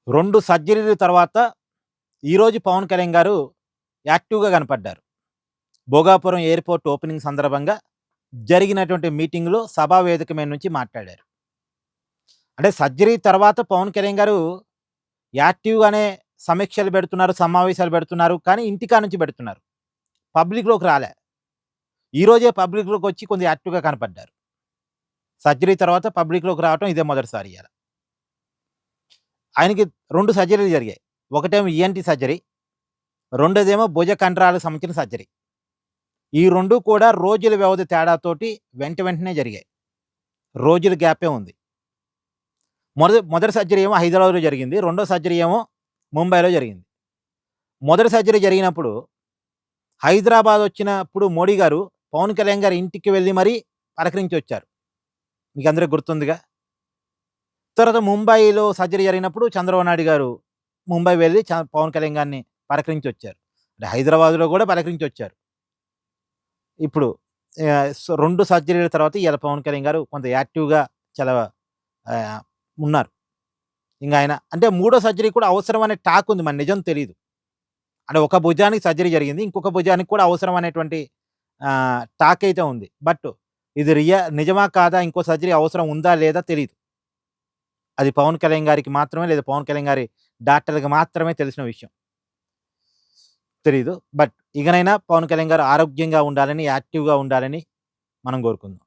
2 సర్జరీల తర్వాత ఈరోజు పవన్ కళ్యాణ్ గారు యాక్టివ్‌గా కనపడ్డారు. భోగాపురం ఎయిర్‌పోర్ట్ ఓపెనింగ్ సందర్భంగా జరిగినటువంటి మీటింగ్‌లో సభా వేదిక మీద నుంచి మాట్లాడారు. అంటే సర్జరీ తర్వాత పవన్ కళ్యాణ్ గారు యాక్టివ్‌గానే సమీక్షలు పెడుతున్నారు, సమావేశాలు పెడుతున్నారు. కానీ ఇంటికాడ నుంచి పెడుతున్నారు. పబ్లిక్‌లోకి రాలే. ఈరోజే పబ్లిక్‌లోకొచ్చి కొంచెం యాక్టివ్‌గా కనపడ్డారు. సర్జరీ తర్వాత పబ్లిక్‌లోకి రావటం ఇదే మొదటిసారి ఇయాల. ఆయనకి 2 సర్జరీలు జరిగాయి. ఒకటేమో ఈఎన్‌టీ సర్జరీ. రెండోదేమో భుజ కండరాలకు సంబంధించిన సర్జరీ. ఈ 2 కూడా రోజుల వ్యవధి తేడాతోటి వెంటనే జరిగాయి. రోజుల గ్యాపే ఉంది. మొదటి సర్జరీ ఏమో హైదరాబాద్‌లో జరిగింది. రెండో సర్జరీ ఏమో ముంబైలో జరిగింది. మొదటి సర్జరీ జరిగినప్పుడు హైదరాబాద్ వచ్చినప్పుడు మోడీ గారు పవన్ కళ్యాణ్ గారి ఇంటికి వెళ్లి మరీ పలకరించొచ్చారు. మీకందరికి గుర్తుందిగా. తర్వాత ముంబైలో సర్జరీ జరిగినప్పుడు చంద్రబాబు నాయుడు గారు ముంబై వెళ్లి పవన్ కళ్యాణ్ గారిని పలకరించొచ్చారు. అంటే హైదరాబాద్‌లో కూడా పలకరించొచ్చారు. ఇప్పుడు 2 సర్జరీల తర్వాత ఇయాల పవన్ కళ్యాణ్ గారు కొంత యాక్టివ్‌గా చాలా ఆహ్, ఉన్నారు. ఇంగ ఆయన అంటే మూడో సర్జరీ కూడా అవసరం అనే టాక్ ఉంది. మరి నిజం తెలీదు. అంటే ఒక భుజానికి సర్జరీ జరిగింది. ఇంకొక భుజానికి కూడా అవసరం అనేటువంటి టాక్ అయితే ఉంది. బట్ ఇది నిజమా కాదా? ఇంకో సర్జరీ అవసరం ఉందా? లేదా? తెలీదు. అది పవన్ కళ్యాణ్ గారికి మాత్రమే లేదా పవన్ కళ్యాణ్ గారి డాక్టర్‌కి మాత్రమే తెలిసిన విషయం. తెలీదు. బట్ ఇకనైనా పవన్ కళ్యాణ్ గారు ఆరోగ్యంగా ఉండాలని, యాక్టివ్‌గా ఉండాలని మనం కోరుకుందాం.